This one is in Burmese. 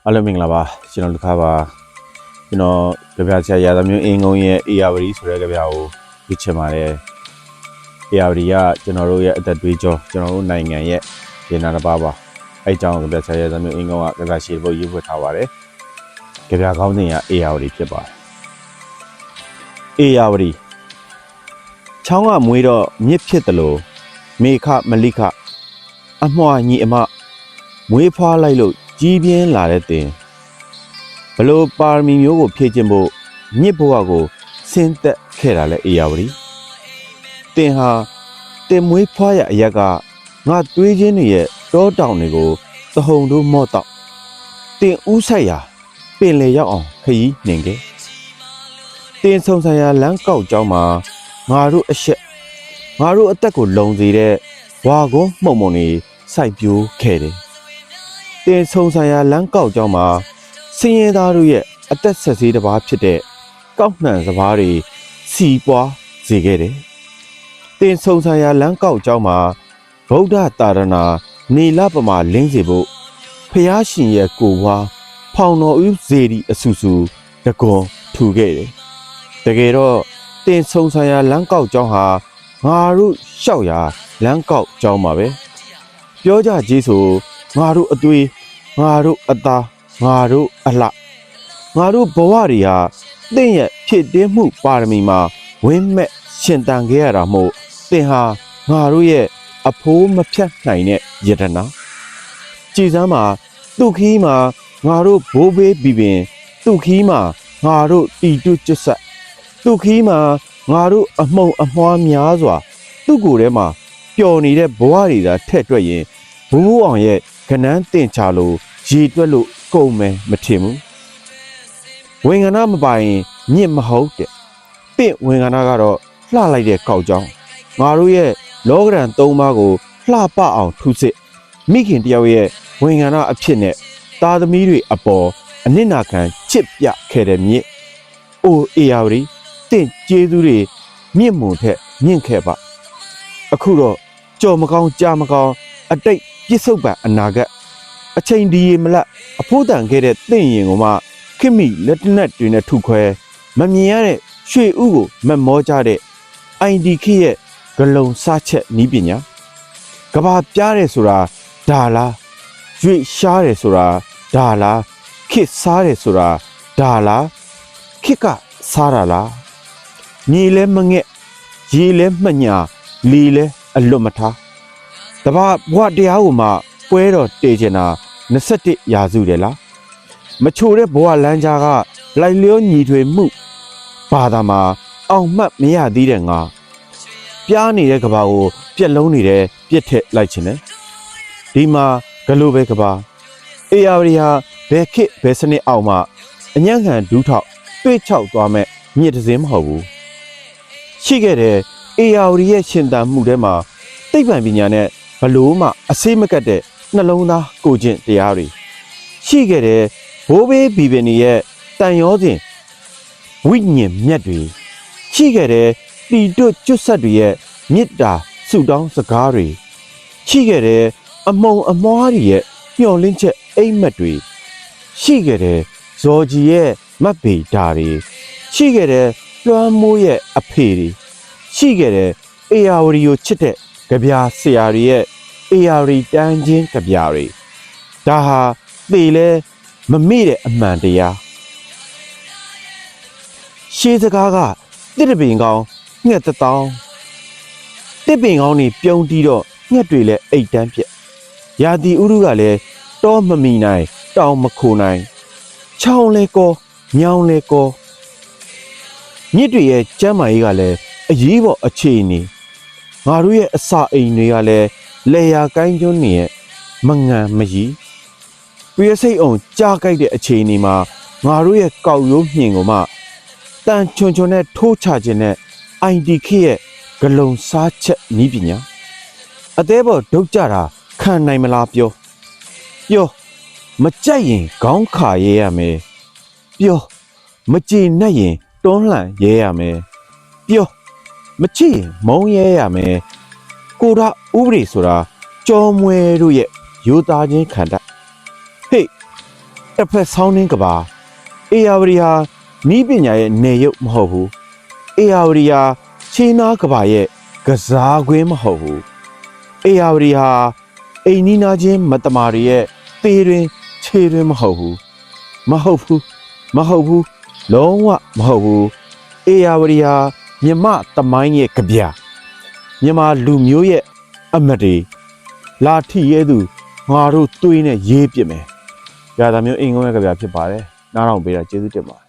အားလုံးမင်္ဂလာပါကျွန်တော်လူခါပါကျွန်တော်ကြပြဆရာရာသမျိုးအင်းကုန်းရဲ့ ARD ဆိုတဲ့ကြပြကိုပြချင်ပါတယ် ARD ကကျွန်တော်တို့ရဲ့အသက်သွေးကြောကျွန်တော်တို့နိုင်ငံရဲ့ဒေနာတစ်ပါးပါအဲအကြောင်းကြပြဆရာရာသမျိုးအင်းကုန်းကကြပြရှည်ဖို့ရွေးဖွက်ထားပါတယ်ကြပြကောင်းစဉ်က ARD ဖြစ်ပါတယ် ARD ချောင်းကမွေးတော့မြစ်ဖြစ်တယ်လို့မေခမလိခအမွှာညီအမမွေးဖွားလိုက်လို့ကြီးပြင်းလာတဲ့တင်ဘလို့ပါရမီမျိုးကိုဖြည့်ခြင်းဖို့မြစ်ဘဝကိုဆင်းသက်ခဲ့တာလဲအေယာဝတီတင်ဟာတင်မွေးဖွားရအရက်ကငါသွေးချင်းတွေရဲ့တောတောင်တွေကိုသဟုန်တို့မော့တော့တင်ဥဆိုင်ရာပင်လေရောက်အောင်ခရီးနှင်ခဲ့တင်ဆုံဆိုင်ရာလမ်းကောက်ကျောင်းမှာငါတို့အဆက်ငါတို့အသက်ကိုလုံစေတဲ့ဝါကုန်းမှုံမှုံတွေစိုက်ပျိုးခဲ့တယ်တင်ဆုံဆိုင်ရာလမ်းကောက်ကျောင်းမှာစင်းရဲသားတို့ရဲ့အသက်ဆက်စေးတစ်ပါးဖြစ်တဲ့ကောက်နှံစပားတွေစီပွားစေခဲ့တယ်။တင်ဆုံဆိုင်ရာလမ်းကောက်ကျောင်းမှာဗုဒ္ဓသာရဏနေလပမာလင်းစေဖို့ဖျားရှင်ရဲ့ကိုဝါဖောင်တော်ဦးဇေဒီအဆူဆူတကွန်ထူခဲ့တယ်။တကယ်တော့တင်ဆုံဆိုင်ရာလမ်းကောက်ကျောင်းဟာငါတို့လျှောက်ရာလမ်းကောက်ကျောင်းပါပဲ။ပြောကြကြီးဆိုငါတို့အသွေးငါတို့အသားငါတို့အလှငါတို့ဘဝတွေဟာတင့်ရဲ့ဖြစ်တင်းမှုပါရမီမှာဝင်းမဲ့ရှင်တန်ခဲ့ရတာမို့တင်ဟာငါတို့ရဲ့အဖိုးမဖြတ်နိုင်တဲ့ယတနာကြည်စမ်းမှာသူ့ခီးမှာငါတို့ဘိုးဘေးပြီးပင်သူ့ခီးမှာငါတို့တီတွကျွတ်ဆက်သူ့ခီးမှာငါတို့အမှုံအမွှားများစွာသူ့ကိုယ်ထဲမှာပျော်နေတဲ့ဘဝတွေသာထက်တွက်ရင်ဘူးအောင်ရဲ့ကနန်းတင်ချလို့ရေတွက်လို့ကုန်မယ်မထင်ဘူးဝင်ကနာမပိုင်မြင့်မဟုတ်တဲ့တင့်ဝင်ကနာကတော့လှလိုက်တဲ့ကောက်ကြောင်းငါတို့ရဲ့လောကရန်၃ပါးကိုလှပအောင်ထုစစ်မိခင်တယောက်ရဲ့ဝင်ကနာအဖြစ်နဲ့သားသမီးတွေအပေါ်အနစ်နာခံချစ်ပြခဲ့တဲ့မြင့်အိုအေယာဝတီတင့်ကျေးဇူးတွေမြင့်မွန်ထက်မြင့်ခဲ့ပါအခုတော့ကြော်မကောင်းကြားမကောင်းအတိတ်ပြစ္ဆုတ်ပံအနာဂတ်အချိန်ဒီရေမလတ်အဖိုးတန်ခဲ့တဲ့တင့်ရင်ကမှခိမိလက်တနက်တွေနဲ့ထုခွဲမမြင်ရတဲ့ရွှေဥကိုမမောကြတဲ့ IDK ရဲ့ဂလုံစားချက်နီးပညာကဘာပြားတယ်ဆိုတာဒါလားရွေရှားတယ်ဆိုတာဒါလားခစ်စားတယ်ဆိုတာဒါလားခစ်ကစားတာလားမြေလဲမငဲ့ရေလဲမှညာလီလဲအလွတ်မထားတဘာဘဝတရားကိုမှပွဲတော်တည်ချင်တာ21ရာစုတယ်လားမချိုတဲ့ဘဝလမ်းကြားကလိုက်လျောညီထွေမှုဘာသာမှာအောင်မှတ်မရသေးတဲ့ငါပြားနေတဲ့ကဘာကိုပြက်လုံးနေတဲ့ပြက်ထက်လိုက်ချင်တယ်ဒီမှာဂလိုပဲကဘာအေယာဝတီဟာဘယ်ခေတ်ဘယ်စနစ်အောင်မှအညံ့ခံဒူးထောက်တွေ့ချောက်သွားမဲ့မြစ်တစင်းမဟုတ်ဘူးရှိခဲ့တဲ့အေယာဝတီရဲ့ရှင်သန်မှုထဲမှာသိပ္ပံပညာနဲ့ဘလို့မှအစေးမကတ်တဲ့နှလုံးသားကိုကျင့်တရားတွေရှိခဲ့တဲ့ဘိုးဘေးဘီပင်ရဲ့တန်ရောစဉ်ဝိညာဉ်မြတ်တွေရှိခဲ့တဲ့တီတွတ်ကျွတ်ဆက်တွေရဲ့မေတ္တာဆုတောင်းစကားတွေရှိခဲ့တဲ့အမုံအမွားတွေရဲ့ညှော်လင်းချက်အိမ်မက်တွေရှိခဲ့တဲ့ဇော်ကြီးရဲ့မတ်ပေဓာတွေရှိခဲ့တဲ့လွှမ်းမိုးရဲ့အဖေတွေရှိခဲ့တဲ့အေယာဝတီကိုချစ်တဲ့ကြပြာဆရာတွေရဲ့အေယာဝတီတန်းချင်းကြပြာတွေဒါဟာသေလဲမမေ့တဲ့အမှန်တရားရှေးစကားကတစ်တပင်ကောင်းငှက်တောင်းတစ်ပင်ကောင်းနေပြုံးတီးတော့ငှက်တွေလည်းအိတ်တန်းပြက်ရာသီဥတုကလည်းတောမမီနိုင်တောင်မခိုနိုင်ချောင်းလဲကောညောင်းလဲကောမြစ်တွေရဲ့ကျမ်းမာရေးကလည်းအရေးပေါ်အခြေအနေငါတို့ရဲ့အစာအိမ်တွေကလည်းလေယာကိုင်းကျွန်းနေရဲ့မငံမကြီးပြည့်စိတ်အောင်ကြားကြိုက်တဲ့အခြေအနေမှာငါတို့ရဲ့ကောက်ရိုးမြင်ကိုမှတန်ချွန်ချွန်နဲ့ထိုးချခြင်းနဲ့ IDK ရဲ့ဂလုံစားချက်နီးပညာအသေးပေါ်ဒုတ်ကြတာခံနိုင်မလားပြောမကြိုက်ရင်ခေါင်းခါရဲရမယ်ပြောမကြည်နဲ့ရင်တွန်းလှန်ရဲရမယ်ပြောမချစ်ရင်မုန်းရဲရမယ်ကိုရဥပဒေဆိုတာကြောမွဲတို့ရဲ့ရိုးသားခြင်းခန္ဓာဟေ့ တစ်ဖက်ဆောင်းနှင်းကဘာအေယာဝတီဟာနီးပညာရဲ့နေရုပ်မဟုတ်ဘူးအေယာဝတီဟာခြေနာကဘာရဲ့ကစားကွင်းမဟုတ်ဘူးအေယာဝတီဟာအိမ်နီးနားချင်းမတမာတွေရဲ့သေးတွင်ခြေတွင်မဟုတ်ဘူးမဟုတ်ဘူးလုံးဝမဟုတ်ဘူးအေယာဝတီဟာမြမသမိုင်းရဲ့ကြပြမြမလူမျိုးရဲ့အမတ်တွေလာထီရဲ့သူငါတို့တွေးနဲ့ရေးပြစ်မယ်ရာသာမျိုးအိမ်ကုန်းရဲ့ကြပြဖြစ်ပါတယ်နားထောင်ပေးတာကျေးဇူးတင်ပါတယ်